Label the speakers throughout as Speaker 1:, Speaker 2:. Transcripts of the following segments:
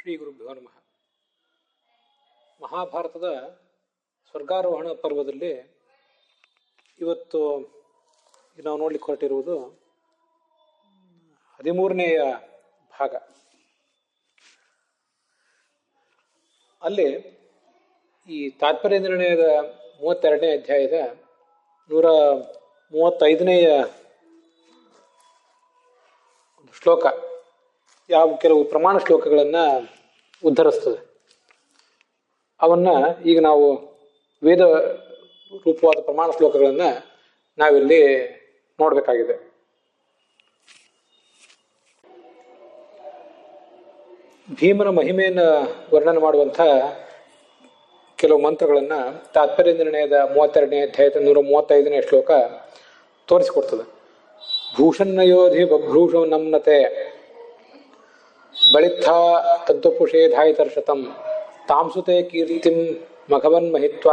Speaker 1: ಶ್ರೀ ಗುರುಭ್ಯೋ ನಮಃ. ಮಹಾಭಾರತದ ಸ್ವರ್ಗಾರೋಹಣ ಪರ್ವದಲ್ಲಿ ಇವತ್ತು ನಾವು ನೋಡ್ಲಿಕ್ಕೆ ಹೊರಟಿರುವುದು 13ನೇಯ ಭಾಗ. ಅಲ್ಲಿ ಈ ತಾತ್ಪರ್ಯ ನಿರ್ಣಯದ 32ನೇ ಅಧ್ಯಾಯದ 135ನೇಯ ಶ್ಲೋಕ ಕೆಲವು ಪ್ರಮಾಣ ಶ್ಲೋಕಗಳನ್ನು ಉದ್ಧರಿಸ್ತದೆ. ಅವನ್ನ ಈಗ ನಾವು ವೇದ ರೂಪವಾದ ಪ್ರಮಾಣ ಶ್ಲೋಕಗಳನ್ನು ನಾವಿಲ್ಲಿ ನೋಡಬೇಕಾಗಿದೆ. ಭೀಮನ ಮಹಿಮೆಯನ್ನು ವರ್ಣನೆ ಮಾಡುವಂಥ ಕೆಲವು ಮಂತ್ರಗಳನ್ನು ತಾತ್ಪರ್ಯ ನಿರ್ಣಯದ 32ನೇ ಅಧ್ಯಾಯದ 135ನೇ ಶ್ಲೋಕ ತೋರಿಸಿಕೊಡ್ತದೆ. ಭೂಷನ್ನಯೋಧಿ ಬಭ್ರೂಷ ನಮ್ನತೆ ಬಳಿತ್ಥ ತದ್ವಪುಷೇಧಾಯಿತರ್ಷತಂ ತಾಂಸುತೆ ಕೀರ್ತಿಂ ಮಘವನ್ ಮಹಿತ್ವ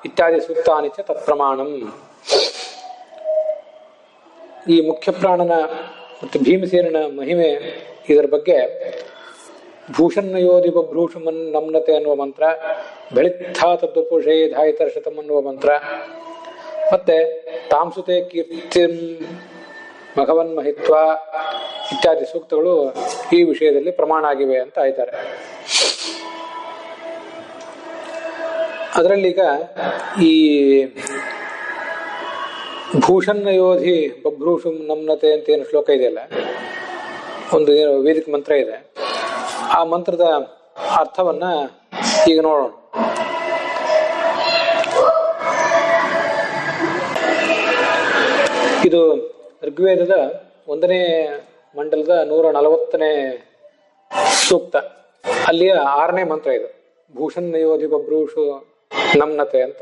Speaker 1: ಇತ್ಯಾದಿ ಸೂಕ್ತಾನಿ ಚ ತತ್ಪ್ರಮಾಣಂ. ಈ ಮುಖ್ಯ ಪ್ರಾಣನ ಮತ್ತು ಭೀಮಸೇನನ ಮಹಿಮೆ, ಇದರ ಬಗ್ಗೆ ಭೂಷನ್ನಯೋಧಿ ಬಭ್ರೂಷಮನ್ ನಮ್ನತೆ ಅನ್ನುವ ಮಂತ್ರ, ಬೆಳಿತ್ಥ ತದ್ವಪುಷೇಧಾಯಿತರ್ಷತಂ ಅನ್ನುವ ಮಂತ್ರ, ಮತ್ತೆ ತಾಂಸುತೆ ಕೀರ್ತಿಂ ಮಘವನ್ ಮಹಿತ್ವ ಇತ್ಯಾದಿ ಸೂಕ್ತಗಳು ಈ ವಿಷಯದಲ್ಲಿ ಪ್ರಮಾಣ ಆಗಿವೆ ಅಂತ ಆಯ್ತಾರೆ. ಅದರಲ್ಲೀಗ ಈ ಭೂಷನ್ನ ಯೋಧಿ ಬಭ್ರೂಷು ನಮ್ನತೆ ಅಂತ ಏನು ಶ್ಲೋಕ ಇದೆಯಲ್ಲ, ಒಂದು ವೇದಿಕ ಮಂತ್ರ ಇದೆ. ಆ ಮಂತ್ರದ ಅರ್ಥವನ್ನ ಈಗ ನೋಡೋಣ. ಇದು ಋಗ್ವೇದದ 1ನೇ ಮಂಡಲದ 140ನೇ ಸೂಕ್ತ, ಅಲ್ಲಿಯ 6ನೇ ಮಂತ್ರ ಇದು. ಭೂಷನ್ನ ಯೋಧಿ ಬಭ್ರೂಷು ನಮ್ನತೆ ಅಂತ.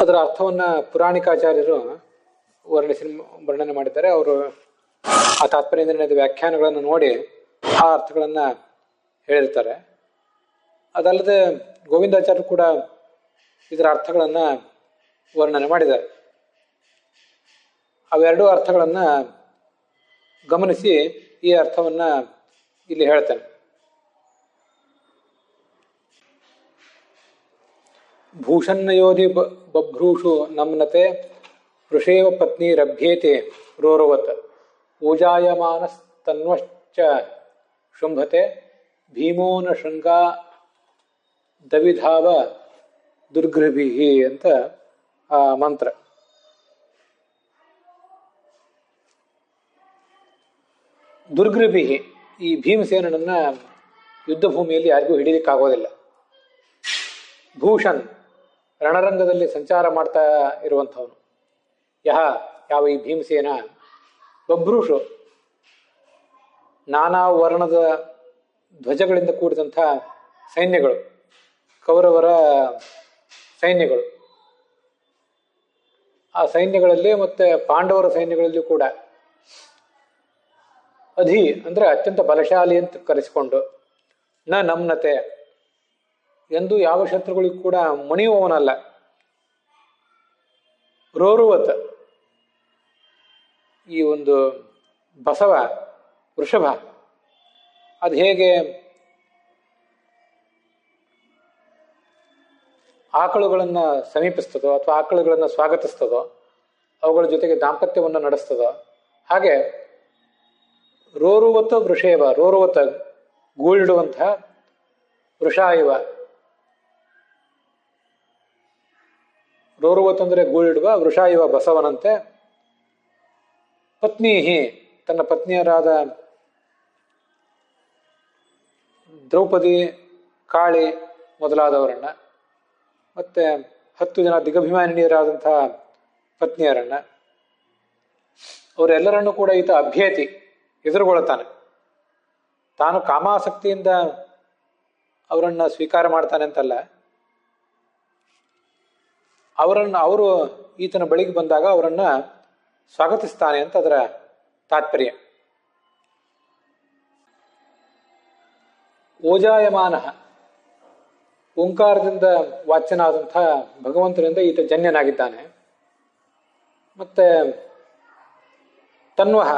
Speaker 1: ಅದರ ಅರ್ಥವನ್ನ ಪುರಾಣಿಕಾಚಾರ್ಯರು ವರ್ಣನೆ ಮಾಡಿದ್ದಾರೆ. ಅವರು ಆ ತಾತ್ಪರ್ಯ ನಿರ್ಣಯದ ವ್ಯಾಖ್ಯಾನಗಳನ್ನು ನೋಡಿ ಆ ಅರ್ಥಗಳನ್ನ ಹೇಳಿರ್ತಾರೆ. ಅದಲ್ಲದೆ ಗೋವಿಂದಾಚಾರ್ಯರು ಕೂಡ ಇದರ ಅರ್ಥಗಳನ್ನ ವರ್ಣನೆ ಮಾಡಿದ್ದಾರೆ. ಅವೆರಡೂ ಅರ್ಥಗಳನ್ನ ಗಮನಿಸಿ ಈ ಅರ್ಥವನ್ನ ಇಲ್ಲಿ ಹೇಳ್ತೇನೆ. ಭೂಷನ್ನಯೋಧಿ ಬಭ್ರೂಷು ನಮ್ನತೆ ವೃಷೇವ ಪತ್ನಿ ರಭ್ಯೇತೆ ರೋರವತ್ ಊಜಾಯಮಾನಸ್ತನ್ವಶ್ಚ ಶುಂಭತೆ ಭೀಮೋನ ಶೃಂಗಾ ದವಿಧಾವ ದುರ್ಗೃಭಿಹಿ ಅಂತ ಆ ಮಂತ್ರ. ದುರ್ಗೃಭಿಹಿ, ಈ ಭೀಮಸೇನನನ್ನ ಯುದ್ಧ ಭೂಮಿಯಲ್ಲಿ ಯಾರಿಗೂ ಹಿಡಿಲಿಕ್ಕಾಗೋದಿಲ್ಲ. ಭೂಷಣ್, ರಣರಂಗದಲ್ಲಿ ಸಂಚಾರ ಮಾಡ್ತಾ ಇರುವಂಥವನು. ಯಾವ ಈ ಭೀಮಸೇನ. ಬಭ್ರೂಷು, ನಾನಾ ವರ್ಣದ ಧ್ವಜಗಳಿಂದ ಕೂಡಿದಂಥ ಸೈನ್ಯಗಳು, ಕೌರವರ ಸೈನ್ಯಗಳು. ಆ ಸೈನ್ಯಗಳಲ್ಲಿ ಮತ್ತೆ ಪಾಂಡವರ ಸೈನ್ಯಗಳಲ್ಲಿ ಕೂಡ ಅಧಿ ಅಂದ್ರೆ ಅತ್ಯಂತ ಬಲಶಾಲಿ ಅಂತ ಕರೆಸಿಕೊಂಡು, ನ ನಮ್ನತೆ, ಎಂದು ಯಾವ ಶತ್ರುಗಳಿಗೂ ಕೂಡ ಮಣಿಯುವವನಲ್ಲ. ರೋರುವತ್, ಈ ಒಂದು ಬಸವ ವೃಷಭ ಅದು ಹೇಗೆ ಆಕಳುಗಳನ್ನ ಸಮೀಪಿಸ್ತದೋ ಅಥವಾ ಆಕಳುಗಳನ್ನ ಸ್ವಾಗತಿಸ್ತದೋ, ಅವುಗಳ ಜೊತೆಗೆ ದಾಂಪತ್ಯವನ್ನು ನಡೆಸ್ತದೋ, ಹಾಗೆ ರೋರುವತ ವೃಷೇವ, ರೋರುವತ ಗೂಳಿಡುವಂತಹ, ವೃಷಾಯುವ, ರೋರುವತ್ ಅಂದ್ರೆ ಗೂಳಿಡುವ, ವೃಷಾಯುವ ಬಸವನಂತೆ. ಪತ್ನೀಹಿ, ತನ್ನ ಪತ್ನಿಯರಾದ ದ್ರೌಪದಿ, ಕಾಳಿ ಮೊದಲಾದವರನ್ನ, ಮತ್ತೆ 10 ಜನ ದಿಗಭಿಮಾನಿನಿಯರಾದಂತಹ ಪತ್ನಿಯರನ್ನ, ಅವರೆಲ್ಲರನ್ನೂ ಕೂಡ ಈತ ಅಭ್ಯೇತಿ, ಎದುರುಗೊಳ್ತಾನೆ. ತಾನು ಕಾಮಾಸಕ್ತಿಯಿಂದ ಅವರನ್ನ ಸ್ವೀಕಾರ ಮಾಡ್ತಾನೆ ಅಂತಲ್ಲ, ಅವರು ಈತನ ಬಳಿಗೆ ಬಂದಾಗ ಅವರನ್ನ ಸ್ವಾಗತಿಸ್ತಾನೆ ಅಂತ ಅದರ ತಾತ್ಪರ್ಯ. ಓಜಾಯಮಾನ, ಓಂಕಾರದಿಂದ ವಾಚ್ಯನಾದಂಥ ಭಗವಂತನಿಂದ ಈತ ಜನ್ಯನಾಗಿದ್ದಾನೆ. ಮತ್ತೆ ತನ್ವಹ,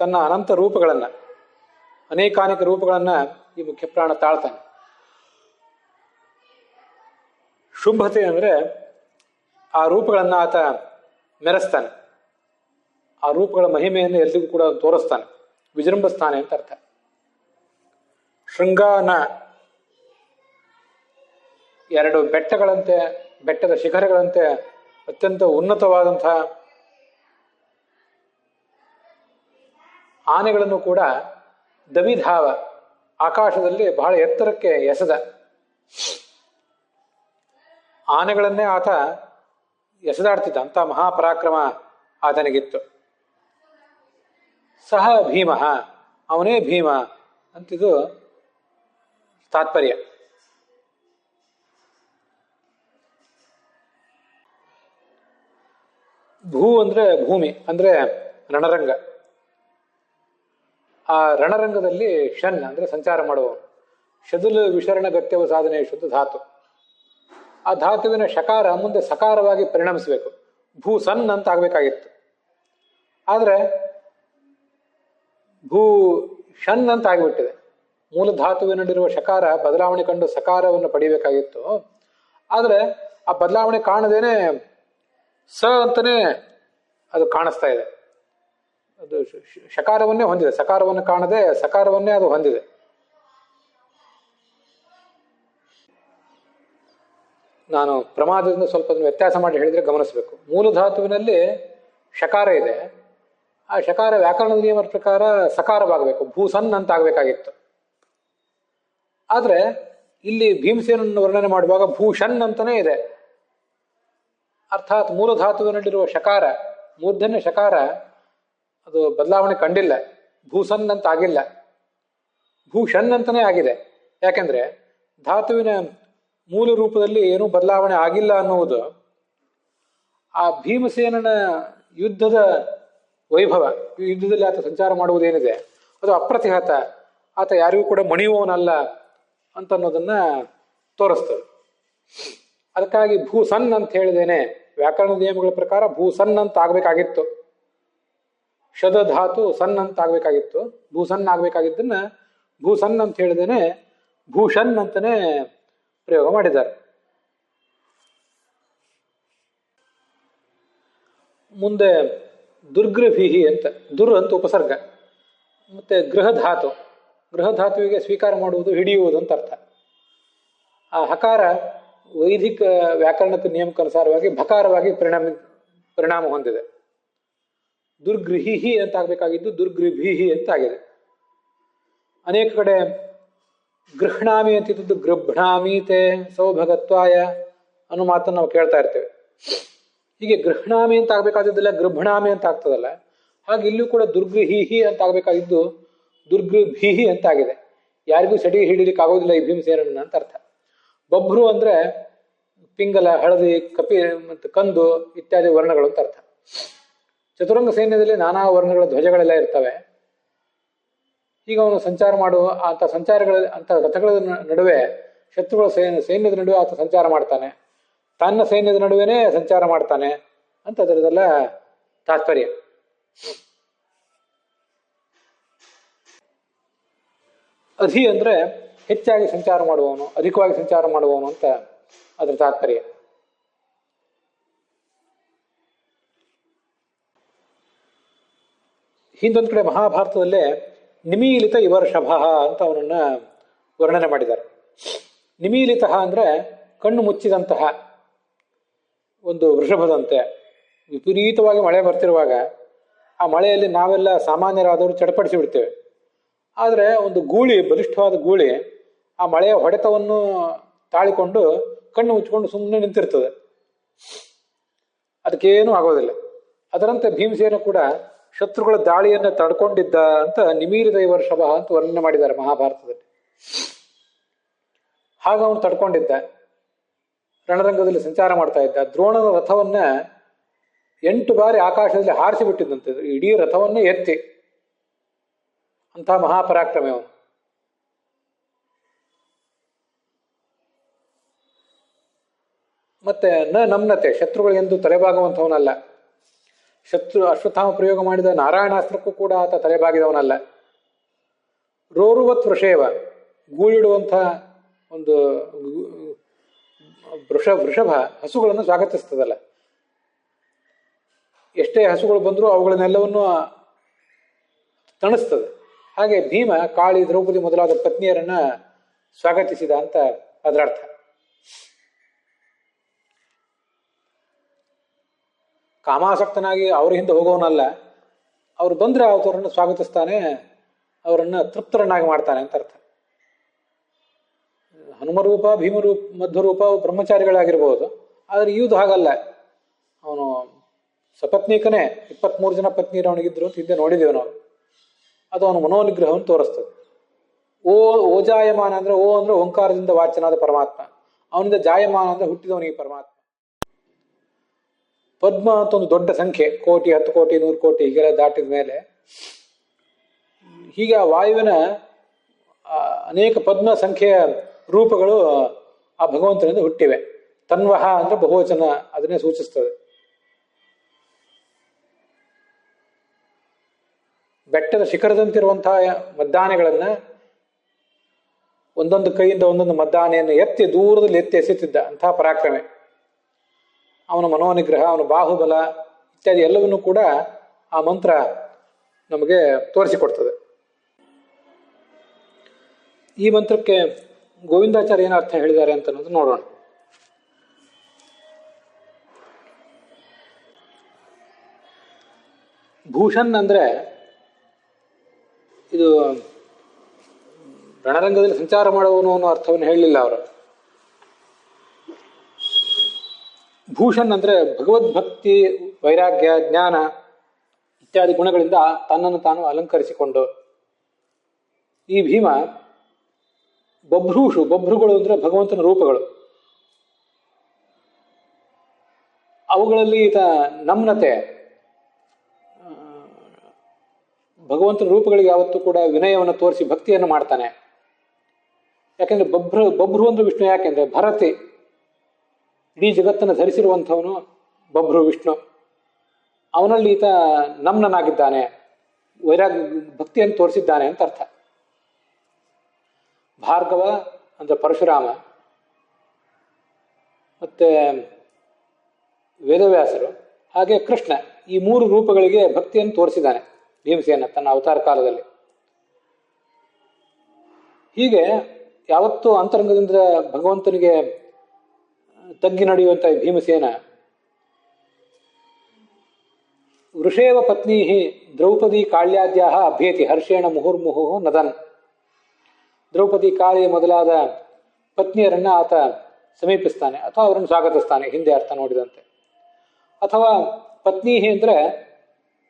Speaker 1: ತನ್ನ ಅನಂತ ರೂಪಗಳನ್ನು ಅನೇಕಾನೇಕ ರೂಪಗಳನ್ನು ಈ ಮುಖ್ಯಪ್ರಾಣ ತಾಳ್ತಾನೆ. ಶುಂಭತೆ ಅಂದರೆ ಆ ರೂಪಗಳನ್ನು ಆತ ಮೆರೆಸ್ತಾನೆ, ಆ ರೂಪಗಳ ಮಹಿಮೆಯನ್ನು ಎಲ್ರಿಗೂ ಕೂಡ ತೋರಿಸ್ತಾನೆ, ವಿಜೃಂಭಿಸ್ತಾನೆ ಅಂತ ಅರ್ಥ. ಶೃಂಗಾನ ಎರಡು ಬೆಟ್ಟಗಳಂತೆ, ಬೆಟ್ಟದ ಶಿಖರಗಳಂತೆ ಅತ್ಯಂತ ಉನ್ನತವಾದಂತಹ ಆನೆಗಳನ್ನು ಕೂಡ ದವಿಧಾವ ಆಕಾಶದಲ್ಲಿ ಬಹಳ ಎತ್ತರಕ್ಕೆ ಎಸೆದ. ಆನೆಗಳನ್ನೇ ಆತ ಎಸೆದಾಡ್ತಿದ್ದ, ಅಂತ ಮಹಾಪರಾಕ್ರಮ ಆತನಿಗಿತ್ತು. ಸಹ ಭೀಮ, ಅವನೇ ಭೀಮ ಅಂತಿದು ತಾತ್ಪರ್ಯ. ಭೂ ಅಂದ್ರೆ ಭೂಮಿ, ಅಂದ್ರೆ ರಣರಂಗ. ಆ ರಣರಂಗದಲ್ಲಿ ಷನ್ ಅಂದ್ರೆ ಸಂಚಾರ ಮಾಡುವವನು. ಶದುಲು ವಿಶರಣ ಗತ್ಯವ ಸಾಧನೆ ಶುದ್ಧ ಧಾತು. ಆ ಧಾತುವಿನ ಶಕಾರ ಮುಂದೆ ಸಕಾರವಾಗಿ ಪರಿಣಮಿಸಬೇಕು, ಭೂ ಸನ್ ಅಂತ ಆಗ್ಬೇಕಾಗಿತ್ತು. ಆದ್ರೆ ಭೂ ಷನ್ ಅಂತ ಆಗಿಬಿಟ್ಟಿದೆ. ಮೂಲ ಧಾತುವಿನಲ್ಲಿರುವ ಶಕಾರ ಬದಲಾವಣೆ ಕಂಡು ಸಕಾರವನ್ನು ಪಡಿಬೇಕಾಗಿತ್ತು. ಆದ್ರೆ ಆ ಬದಲಾವಣೆ ಕಾಣದೇನೆ ಸ ಅಂತಾನೆ ಅದು ಕಾಣಿಸ್ತಾ ಇದೆ. ಅದು ಶಕಾರವನ್ನೇ ಹೊಂದಿದೆ, ಸಕಾರವನ್ನು ಕಾಣದೆ ಸಕಾರವನ್ನೇ ಅದು ಹೊಂದಿದೆ. ನಾನು ಪ್ರಮಾದದಿಂದ ಸ್ವಲ್ಪ ವ್ಯತ್ಯಾಸ ಮಾಡಿ ಹೇಳಿದ್ರೆ ಗಮನಿಸಬೇಕು. ಮೂಲ ಧಾತುವಿನಲ್ಲಿ ಶಕಾರ ಇದೆ, ಆ ಶಕಾರ ವ್ಯಾಕರಣದ ನಿಯಮದ ಪ್ರಕಾರ ಸಕಾರವಾಗಬೇಕು, ಭೂಸನ್ ಅಂತ ಆಗ್ಬೇಕಾಗಿತ್ತು. ಆದ್ರೆ ಇಲ್ಲಿ ಭೀಮಸೇನನ್ನು ವರ್ಣನೆ ಮಾಡುವಾಗ ಭೂಷಣ್ ಅಂತಾನೇ ಇದೆ. ಅರ್ಥಾತ್ ಮೂಲ ಧಾತುವಿನಲ್ಲಿರುವ ಶಕಾರ, ಮೂರ್ಧನ್ಯ ಶಕಾರ ಅದು ಬದಲಾವಣೆ ಕಂಡಿಲ್ಲ, ಭೂಸನ್ ಅಂತ ಆಗಿಲ್ಲ, ಭೂಷಣ್ ಅಂತಾನೆ ಆಗಿದೆ. ಯಾಕೆಂದ್ರೆ ಧಾತುವಿನ ಮೂಲ ರೂಪದಲ್ಲಿ ಏನೂ ಬದಲಾವಣೆ ಆಗಿಲ್ಲ ಅನ್ನುವುದು ಆ ಭೀಮಸೇನನ ಯುದ್ಧದ ವೈಭವ. ಈ ಯುದ್ಧದಲ್ಲಿ ಆತ ಸಂಚಾರ ಮಾಡುವುದೇನಿದೆ ಅದು ಅಪ್ರತಿಹತ, ಆತ ಯಾರಿಗೂ ಕೂಡ ಮಣಿಯುವವನಲ್ಲ ಅಂತ ಅನ್ನೋದನ್ನ ತೋರಿಸ್ತದೆ. ಅದಕ್ಕಾಗಿ ಭೂಸನ್ ಅಂತ ಹೇಳಿದೇನೆ, ವ್ಯಾಕರಣ ನಿಯಮಗಳ ಪ್ರಕಾರ ಭೂಸನ್ ಅಂತ ಆಗ್ಬೇಕಾಗಿತ್ತು. ಶದ ಧಾತು ಸನ್ ಅಂತ ಆಗ್ಬೇಕಾಗಿತ್ತು, ಭೂಸನ್ ಆಗ್ಬೇಕಾಗಿದ್ದನ್ನ ಭೂಸನ್ ಅಂತ ಹೇಳಿದೇನೆ ಭೂಷಣ್ ಅಂತಾನೆ ಪ್ರಯೋಗ ಮಾಡಿದ್ದಾರೆ. ಮುಂದೆ ದುರ್ಗೃಭೀಹಿ ಅಂತ, ದುರ್ ಅಂತ ಉಪಸರ್ಗ, ಮತ್ತೆ ಗೃಹಧಾತು, ಗೃಹಧಾತುವಿಗೆ ಸ್ವೀಕಾರ ಮಾಡುವುದು, ಹಿಡಿಯುವುದು ಅಂತ ಅರ್ಥ. ಆ ಹಕಾರ ವೈದಿಕ ವ್ಯಾಕರಣದ ನಿಯಮಕ್ಕನುಸಾರವಾಗಿ ಭಕಾರವಾಗಿ ಪರಿಣಾಮ ಹೊಂದಿದೆ. ದುರ್ಗೃಹೀಹಿ ಅಂತ ಆಗ್ಬೇಕಾಗಿದ್ದು ದುರ್ಗೃಭೀಹಿ ಅಂತ ಆಗಿದೆ. ಅನೇಕ ಕಡೆ ಗೃಹ್ಣಾಮಿ ಅಂತಿದ್ದು ಗೃಭ್ಣಾಮೀತೆ ಸೌಭಗತ್ವಾಯ ಅನ್ನೋ ಮಾತನ್ನು ನಾವು ಕೇಳ್ತಾ ಇರ್ತೇವೆ. ಹೀಗೆ ಗೃಹ್ಣಾಮಿ ಅಂತ ಆಗ್ಬೇಕಾದಿದ್ದಲ್ಲ ಗೃಭ್ಣಾಮಿ ಅಂತ ಆಗ್ತದಲ್ಲ, ಹಾಗೆ ಇಲ್ಲೂ ಕೂಡ ದುರ್ಗೃಹೀಹಿ ಅಂತ ಆಗ್ಬೇಕಾಗಿದ್ದು ದುರ್ಗೃಭೀಹಿ ಅಂತ ಆಗಿದೆ. ಯಾರಿಗೂ ಸಡಿಗೆ ಹಿಡಿಲಿಕ್ಕೆ ಆಗೋದಿಲ್ಲ ಈ ಭೀಮಸೇನನ್ನ ಅಂತ ಅರ್ಥ. ಬಭ್ರು ಅಂದ್ರೆ ಪಿಂಗಲ, ಹಳದಿ, ಕಪಿ ಮತ್ತು ಕಂದು ಇತ್ಯಾದಿ ವರ್ಣಗಳು ಅಂತ ಅರ್ಥ. ಚತುರಂಗ ಸೈನ್ಯದಲ್ಲಿ ನಾನಾ ವರ್ಣಗಳ ಧ್ವಜಗಳೆಲ್ಲ ಇರ್ತವೆ. ಈಗ ಅವನು ಸಂಚಾರ ಮಾಡುವ ಅಂತ ಸಂಚಾರಗಳ ಅಂತ ರಥಗಳ ನಡುವೆ ಶತ್ರುಗಳ ಸೈನ್ಯದ ನಡುವೆ ಆತ ಸಂಚಾರ ಮಾಡ್ತಾನೆ, ತನ್ನ ಸೈನ್ಯದ ನಡುವೆನೇ ಸಂಚಾರ ಮಾಡ್ತಾನೆ ಅಂತ ಅದರದೆಲ್ಲ ತಾತ್ಪರ್ಯ. ಅಧಿ ಅಂದ್ರೆ ಹೆಚ್ಚಾಗಿ ಸಂಚಾರ ಮಾಡುವವನು, ಅಧಿಕವಾಗಿ ಸಂಚಾರ ಮಾಡುವವನು ಅಂತ ಅದರ ತಾತ್ಪರ್ಯ. ಹಿಂದೊಂದು ಕಡೆ ಮಹಾಭಾರತದಲ್ಲೇ ನಿಮೀಲಿತ ಇವರ್ಷಭ ಅಂತ ಅವನನ್ನ ವರ್ಣನೆ ಮಾಡಿದ್ದಾರೆ. ನಿಮೀಲಿತ ಅಂದ್ರೆ ಕಣ್ಣು ಮುಚ್ಚಿದಂತಹ ಒಂದು ವೃಷಭದಂತೆ. ವಿಪರೀತವಾಗಿ ಮಳೆ ಬರ್ತಿರುವಾಗ ಆ ಮಳೆಯಲ್ಲಿ ನಾವೆಲ್ಲ ಸಾಮಾನ್ಯರಾದವರು ಚಡಪಡಿಸಿ ಬಿಡ್ತೇವೆ. ಆದರೆ ಒಂದು ಗೂಳಿ, ಬಲಿಷ್ಠವಾದ ಗೂಳಿ ಆ ಮಳೆಯ ಹೊಡೆತವನ್ನು ತಾಳಿಕೊಂಡು ಕಣ್ಣು ಮುಚ್ಚಿಕೊಂಡು ಸುಮ್ಮನೆ ನಿಂತಿರ್ತದೆ, ಅದಕ್ಕೇನೂ ಆಗೋದಿಲ್ಲ. ಅದರಂತೆ ಭೀಮಸೇನ ಕೂಡ ಶತ್ರುಗಳ ದಾಳಿಯನ್ನು ತಡ್ಕೊಂಡಿದ್ದ ಅಂತ ನಿಮೀಲಿತ ಇವರ್ಷಭ ಅಂತ ವರ್ಣನೆ ಮಾಡಿದ್ದಾರೆ ಮಹಾಭಾರತದಲ್ಲಿ. ಹಾಗ ಅವನು ತಡ್ಕೊಂಡಿದ್ದ, ರಣರಂಗದಲ್ಲಿ ಸಂಚಾರ ಮಾಡ್ತಾ ಇದ್ದ. ದ್ರೋಣನ ರಥವನ್ನ 8 ಬಾರಿ ಆಕಾಶದಲ್ಲಿ ಹಾರಿಸಿ ಬಿಟ್ಟಿದ್ದಂತೆ, ಇಡೀ ರಥವನ್ನೇ ಎತ್ತಿ. ಅಂಥ ಮಹಾಪರಾಕ್ರಮಿ ಅವನು. ಮತ್ತೆ ನಮ್ನತೆ, ಶತ್ರುಗಳಿಗೆಂದು ತಲೆಬಾಗುವಂಥವನಲ್ಲ. ಅಶ್ವತ್ಥಾಮ ಪ್ರಯೋಗ ಮಾಡಿದ ನಾರಾಯಣಾಸ್ತ್ರಕ್ಕೂ ಕೂಡ ಆತ ತಲೆಬಾಗಿದವನಲ್ಲ. ರೋರುವತ್ ವೃಷೇವ, ಗೂಳಿಡುವಂಥ ಒಂದು ವೃಷಭ ಹಸುಗಳನ್ನು ಸ್ವಾಗತಿಸ್ತದಲ್ಲ. ಎಷ್ಟೇ ಹಸುಗಳು ಬಂದರೂ ಅವುಗಳನ್ನೆಲ್ಲವನ್ನು ತಣಿಸ್ತದೆ. ಹಾಗೆ ಭೀಮ ಕಾಳಿ, ದ್ರೌಪದಿ ಮೊದಲಾದ ಪತ್ನಿಯರನ್ನ ಸ್ವಾಗತಿಸಿದ ಅಂತ ಅದರರ್ಥ. ಕಾಮಾಸಕ್ತನಾಗಿ ಅವ್ರ ಹಿಂದೆ ಹೋಗೋನಲ್ಲ, ಅವ್ರು ಬಂದರೆ ಅವರನ್ನು ಸ್ವಾಗತಿಸ್ತಾನೆ, ಅವರನ್ನು ತೃಪ್ತರನ್ನಾಗಿ ಮಾಡ್ತಾನೆ ಅಂತ ಅರ್ಥ. ಹನುಮರೂಪ, ಭೀಮರೂಪ, ಮಧ್ವರೂಪ ಬ್ರಹ್ಮಚಾರಿಗಳಾಗಿರ್ಬೋದು, ಆದರೆ ಇವ್ದು ಹಾಗಲ್ಲ. ಅವನು ಸಪತ್ನೀಕನೇ, 23 ಜನ ಪತ್ನಿಯರು ಅವನಿಗಿದ್ರು ಅಂತ ಹಿಂದೆ ನೋಡಿದ್ದೇವೆ ನಾವು. ಅದು ಅವನ ಮನೋನಿಗ್ರಹವನ್ನು ತೋರಿಸ್ತದೆ. ಓಜಾಯಮಾನ ಅಂದ್ರೆ, ಅಂದ್ರೆ ಓಂಕಾರದಿಂದ ವಾಚ್ಯನಾದ ಪರಮಾತ್ಮ, ಅವನಿಂದ ಜಾಯಮಾನ ಅಂದ್ರೆ ಹುಟ್ಟಿದವನಿಗೆ ಪರಮಾತ್ಮ. ಪದ್ಮ ಅಂತ ಒಂದು ದೊಡ್ಡ ಸಂಖ್ಯೆ, 1 ಕೋಟಿ, 10 ಕೋಟಿ, 100 ಕೋಟಿ ಹೀಗೆಲ್ಲ ದಾಟಿದ ಮೇಲೆ ಹೀಗೆ ಆ ವಾಯುವಿನ ಅನೇಕ ಪದ್ಮ ಸಂಖ್ಯೆಯ ರೂಪಗಳು ಆ ಭಗವಂತನಿಂದ ಹುಟ್ಟಿವೆ. ತನ್ವಹ ಅಂದ್ರೆ ಬಹುವಚನ, ಅದನ್ನೇ ಸೂಚಿಸ್ತದೆ. ಬೆಟ್ಟದ ಶಿಖರದಂತಿರುವಂತಹ ಮದ್ದಾನೆಗಳನ್ನ ಒಂದೊಂದು ಕೈಯಿಂದ ಒಂದೊಂದು ಮದ್ದಾನೆಯನ್ನು ಎತ್ತಿ ದೂರದಲ್ಲಿ ಎತ್ತಿ ಎಸೆತಿದ್ದ ಅಂತಹ ಪರಾಕ್ರಮೆ. ಅವನ ಮನೋನಿಗ್ರಹ, ಅವನ ಬಾಹುಬಲ ಇತ್ಯಾದಿ ಎಲ್ಲವನ್ನೂ ಕೂಡ ಆ ಮಂತ್ರ ನಮಗೆ ತೋರಿಸಿಕೊಡ್ತದೆ. ಈ ಮಂತ್ರಕ್ಕೆ ಗೋವಿಂದಾಚಾರ್ಯ ಏನು ಅರ್ಥ ಹೇಳಿದ್ದಾರೆ ಅಂತ ಅನ್ನೋದು ನೋಡೋಣ. ಭೂಷಣ್ ಅಂದ್ರೆ ಇದು ರಣರಂಗದಲ್ಲಿ ಸಂಚಾರ ಮಾಡುವವನು ಅನ್ನೋ ಅರ್ಥವನ್ನು ಹೇಳಲಿಲ್ಲ ಅವರು. ಭೂಷಣ್ ಅಂದ್ರೆ ಭಗವದ್ಭಕ್ತಿ, ವೈರಾಗ್ಯ, ಜ್ಞಾನ ಇತ್ಯಾದಿ ಗುಣಗಳಿಂದ ತನ್ನನ್ನು ತಾನು ಅಲಂಕರಿಸಿಕೊಂಡು. ಈ ಭೀಮ ಬಭ್ರೂಷು, ಬಭ್ರುಗಳು ಅಂದ್ರೆ ಭಗವಂತನ ರೂಪಗಳು, ಅವುಗಳಲ್ಲಿ ಈತ ನಮ್ನತೆ, ಭಗವಂತನ ರೂಪಗಳಿಗೆ ಯಾವತ್ತೂ ಕೂಡ ವಿನಯವನ್ನು ತೋರಿಸಿ ಭಕ್ತಿಯನ್ನು ಮಾಡ್ತಾನೆ. ಯಾಕೆಂದ್ರೆ ಬಭ್ರು ಅಂದ್ರೆ ವಿಷ್ಣು. ಯಾಕೆಂದ್ರೆ ಭರತಿ, ಇಡೀ ಜಗತ್ತನ್ನು ಧರಿಸಿರುವಂಥವನು ಬಭ್ರು ವಿಷ್ಣು. ಅವನಲ್ಲಿ ಈತ ನಮ್ನನಾಗಿದ್ದಾನೆ, ವೈರಾಗ್ಯ ಭಕ್ತಿಯನ್ನು ತೋರಿಸಿದ್ದಾನೆ ಅಂತ ಅರ್ಥ. ಭಾರ್ಗವ ಅಂದ್ರೆ ಪರಶುರಾಮ, ಮತ್ತೆ ವೇದವ್ಯಾಸರು, ಹಾಗೆ ಕೃಷ್ಣ, ಈ 3 ರೂಪಗಳಿಗೆ ಭಕ್ತಿಯನ್ನು ತೋರಿಸಿದ್ದಾನೆ ಭೀಮಸೇನ ತನ್ನ ಅವತಾರ ಕಾಲದಲ್ಲಿ. ಹೀಗೆ ಯಾವತ್ತೂ ಅಂತರಂಗದಿಂದ ಭಗವಂತನಿಗೆ ತಗ್ಗಿ ನಡೆಯುವಂತ ಭೀಮಸೇನ ವೃಷೇವ ಪತ್ನಿ ದ್ರೌಪದಿ ಕಾಳ್ಯಾದ್ಯ ಅಭ್ಯೇತಿ ಹರ್ಷೇಣ ಮುಹುರ್ಮುಹು ನದನ್. ದ್ರೌಪದಿ, ಕಾಳಿ ಮೊದಲಾದ ಪತ್ನಿಯರನ್ನ ಆತ ಸಮೀಪಿಸ್ತಾನೆ ಅಥವಾ ಅವರನ್ನು ಸ್ವಾಗತಿಸ್ತಾನೆ, ಹಿಂದೆ ಅರ್ಥ ನೋಡಿದಂತೆ. ಅಥವಾ ಪತ್ನಿ ಅಂದ್ರೆ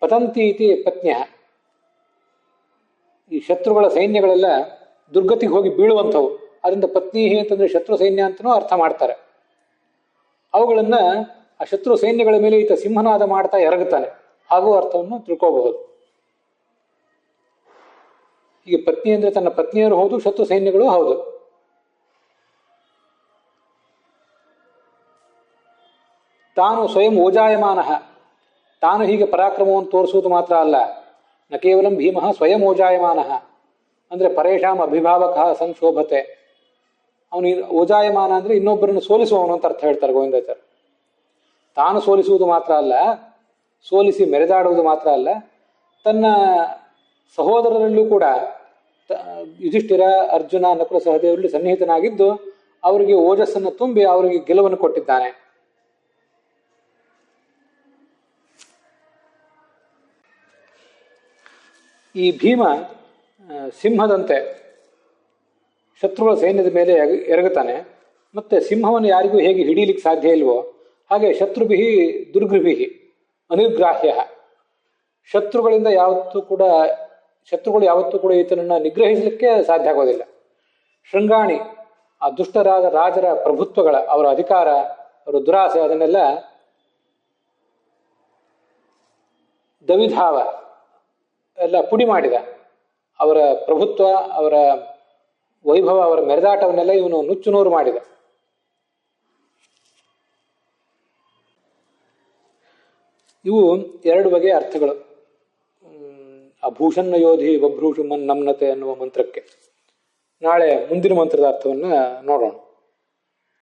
Speaker 1: ಪತಂತಿ ಇತಿ ಪತ್ನ್ಯ, ಈ ಶತ್ರುಗಳ ಸೈನ್ಯಗಳೆಲ್ಲ ದುರ್ಗತಿಗೆ ಹೋಗಿ ಬೀಳುವಂಥವು, ಅದರಿಂದ ಪತ್ನಿ ಅಂತಂದ್ರೆ ಶತ್ರು ಸೈನ್ಯ ಅಂತನೂ ಅರ್ಥ ಮಾಡ್ತಾರೆ. ಅವುಗಳನ್ನ ಆ ಶತ್ರು ಸೈನ್ಯಗಳ ಮೇಲೆ ಈತ ಸಿಂಹನಾದ ಮಾಡ್ತಾ ಎರಗುತ್ತಾನೆ, ಹಾಗೂ ಅರ್ಥವನ್ನು ತಿಳ್ಕೋಬಹುದು. ಹೀಗೆ ಪತ್ನಿ ಅಂದ್ರೆ ತನ್ನ ಪತ್ನಿಯರು ಹೌದು, ಶತ್ರು ಸೈನ್ಯಗಳು ಹೌದು. ತಾನು ಸ್ವಯಂ ಓಜಾಯಮಾನ, ತಾನು ಹೀಗೆ ಪರಾಕ್ರಮವನ್ನು ತೋರಿಸುವುದು ಮಾತ್ರ ಅಲ್ಲ. ನ ಕೇವಲಂ ಭೀಮ ಸ್ವಯಂ ಓಜಾಯಮಾನ ಅಂದ್ರೆ ಪರೇಶಾಂ ಅಭಿಭಾವಕ ಸಂಶೋಭತೆ. ಅವನು ಓಜಾಯಮಾನ ಅಂದ್ರೆ ಇನ್ನೊಬ್ಬರನ್ನು ಸೋಲಿಸುವವನು ಅಂತ ಅರ್ಥ ಹೇಳ್ತಾರೆ ಗೋವಿಂದಾಚಾರ್ಯ. ತಾನು ಸೋಲಿಸುವುದು ಮಾತ್ರ ಅಲ್ಲ, ಸೋಲಿಸಿ ಮೆರೆದಾಡುವುದು ಮಾತ್ರ ಅಲ್ಲ, ತನ್ನ ಸಹೋದರರಲ್ಲೂ ಕೂಡ ಯುಧಿಷ್ಠಿರ, ಅರ್ಜುನ, ನಕುಲ ಸಹದೇವರಲ್ಲಿ ಸನ್ನಿಹಿತನಾಗಿದ್ದು ಅವರಿಗೆ ಓಜಸ್ಸನ್ನು ತುಂಬಿ ಅವರಿಗೆ ಗೆಲುವನ್ನು ಕೊಟ್ಟಿದ್ದಾನೆ. ಈ ಭೀಮ ಸಿಂಹದಂತೆ ಶತ್ರುಗಳ ಸೈನ್ಯದ ಮೇಲೆ ಎರಗುತ್ತಾನೆ. ಮತ್ತೆ ಸಿಂಹವನ್ನು ಯಾರಿಗೂ ಹೇಗೆ ಹಿಡೀಲಿಕ್ಕೆ ಸಾಧ್ಯ ಇಲ್ವೋ ಹಾಗೆ ಶತ್ರುಭಿಹಿ ದುರ್ಗೃಭಿಹಿ ಅನಿರ್ಗ್ರಾಹ್ಯ, ಶತ್ರುಗಳು ಯಾವತ್ತೂ ಕೂಡ ಈತನನ್ನ ನಿಗ್ರಹಿಸಲಿಕ್ಕೆ ಸಾಧ್ಯ ಆಗೋದಿಲ್ಲ. ಶೃಂಗಾಣಿ, ಆ ದುಷ್ಟರಾದ ರಾಜರ ಪ್ರಭುತ್ವಗಳ, ಅವರ ಅಧಿಕಾರ, ಅವರ ದುರಾಸೆ, ಅದನ್ನೆಲ್ಲ ದವಿಧಾವ ಎಲ್ಲ ಪುಡಿ ಮಾಡಿದ. ಅವರ ಪ್ರಭುತ್ವ, ಅವರ ವೈಭವ, ಅವರ ಮೆರೆದಾಟವನ್ನೆಲ್ಲ ಇವನು ನುಚ್ಚುನೂರು ಮಾಡಿದ. ಇವು 2 ಬಗೆಯ ಅರ್ಥಗಳು. ಆ ಭೂಷಣ ಯೋಧಿ ಬಭ್ರೂಷು ಮನ್ ನಮ್ನತೆ ಅನ್ನುವ ಮಂತ್ರಕ್ಕೆ. ನಾಳೆ ಮುಂದಿನ ಮಂತ್ರದ ಅರ್ಥವನ್ನು ನೋಡೋಣ.